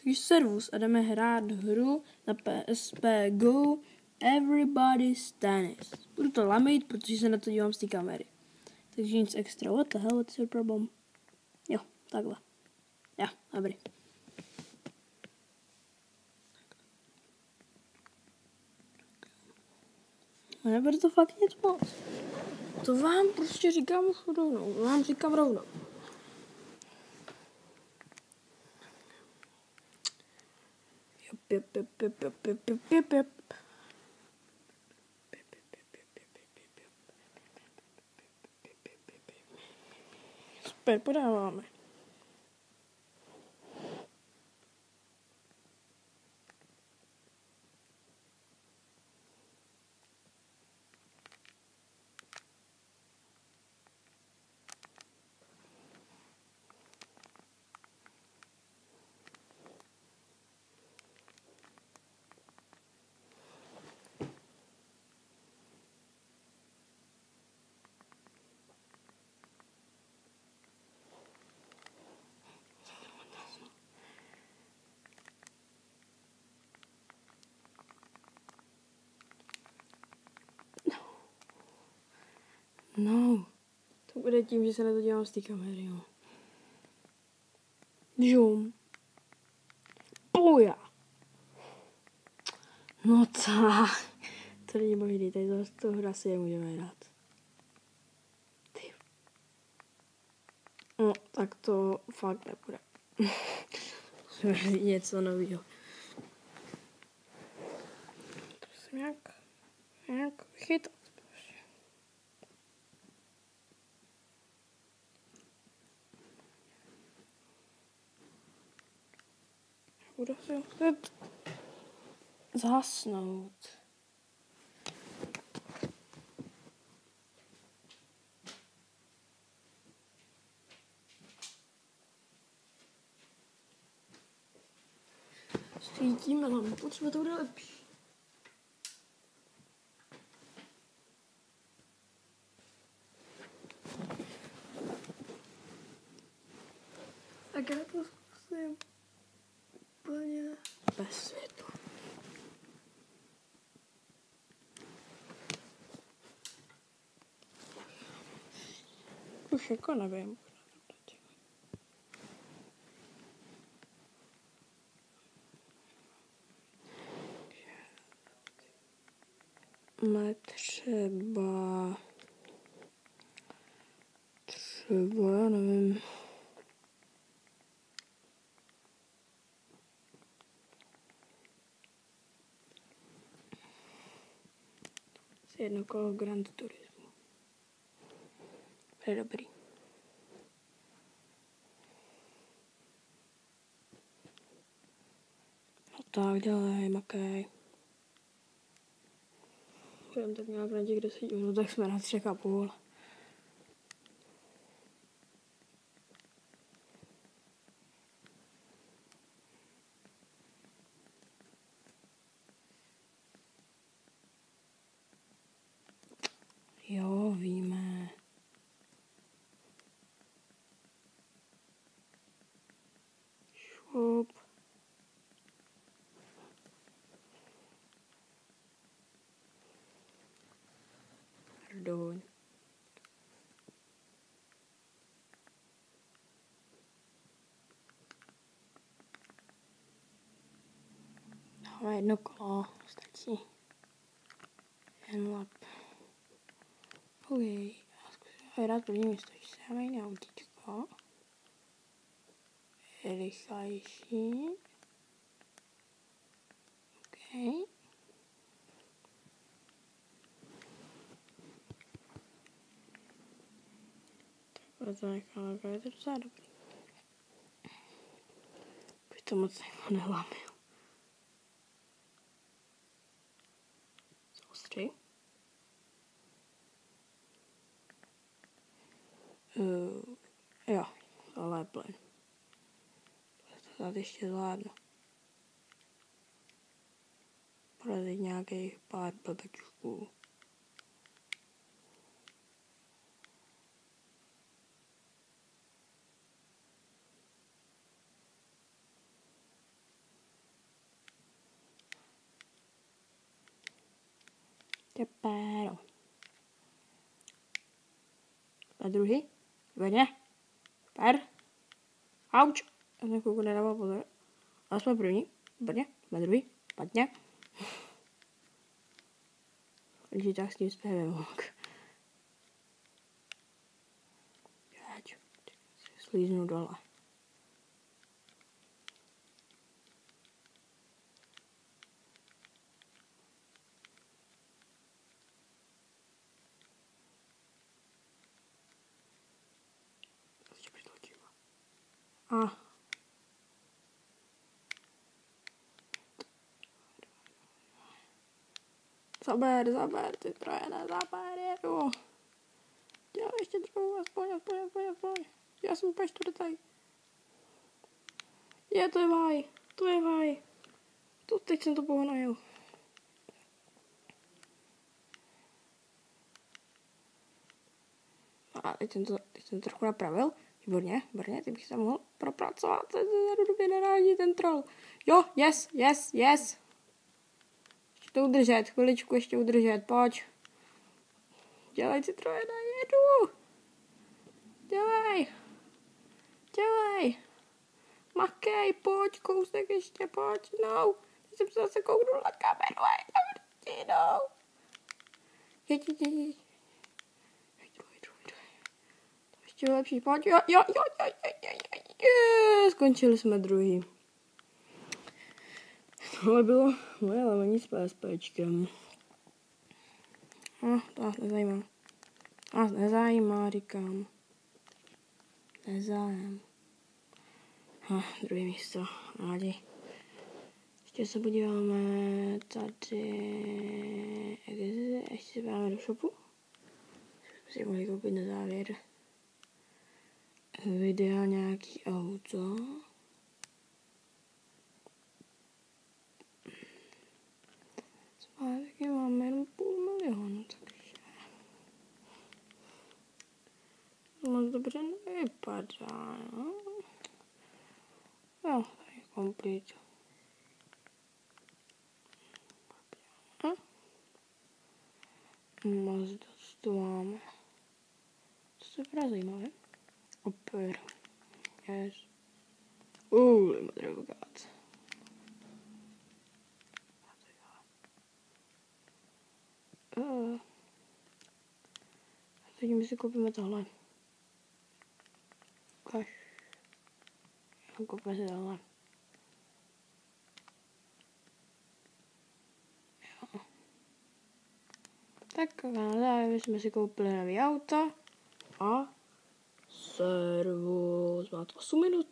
Takže servus a jdeme hrát hru na PSP Go Everybody's Tennis. Budu to lamit, protože se na to dívám z té kamery. Takže nic extra. What the hell, what's your problem? Jo, takhle. Jo, dobrý. Nebude to fakt nic moc. To vám prostě říkám už rovnou. Vám říkám rovnou. Jop. Super, podáváme. No, to bude tím, že se na to dělám z té kamery, jo. Žum. Puja. No tak. To není možný, tady to hra si je můžeme hrát. Ty. No, tak to fakt nebude. Něco nového. To jsem nějak chytat. Budu si muset zhasnout. Svítíme lampu, třeba to bude lepší. Tak já to zkusím úplně bez světla. Už jako nevím. Třeba, já nevím. Jedno kolo Grand Turismo. To je dobrý. No tak dělej, makej. Budeme tak nějak na těch 10 minutách jsme na 3,5. Jo, víme. Šup. Pardon. Dáme jedno kolo, stačí. Jen lap. OK, já zkusím hrát první místo, že se máme jiné autíčko. Rychlejší. OK. Takhle to necháme, je to docela dobrý. Bych to moc nelamil. Ostrý. Jo, tohle je plyn. To snad ještě zvládnu. Porazit nějakých pár blbečků. Super. A druhý. Výborně. Super. Auč. Já jsem chvilku nedával pozor. Ale jsme první. Výborně. Jsme druhý. Špatně. Takže tak s tím zpěvem. Slíznu dole. A. Zaber, ty trojene, zaber, jedu. Dělej ještě druhou, aspoň. Já jsem úplně čtvrtý. To je vaj. Teď jsem to pohnojil. A teď jsem to trochu napravil. Výborně, teď bych se mohl propracovat. Době nenávidí ten troll. Jo, yes. Ještě to udržet, chviličku ještě udržet, pojď. Dělej si troje, jedu. Dělej. Makej, pojď, kousek ještě, pojď, no. Teď jsem se zase kouknul na kameru a je tam no. Jeď. Ještě lepší, pojď, jo. Skončili jsme druhý. Tohle bylo moje lemení s PSPčkem. To nás nezajímá. Nezajímá, říkám. Nezájem. Druhé místo. Rádi. Ještě se podíváme tady. Ještě se podíváme do shopu. Si mohli koupit na závěr videa nějaký auto. Zpátky máme jenom 500 000, takže moc dobře nevypadá, no. Jo, tady je complete. Mazda, co tu máme? To je právě zajímavé. Opera. Yes. Madrugát. Teď my si koupíme tohle. Ukaž. Koupíme si tohle. Jo. Tak na závěr jsme si koupili nový auto. A servus. Má to 8 minut.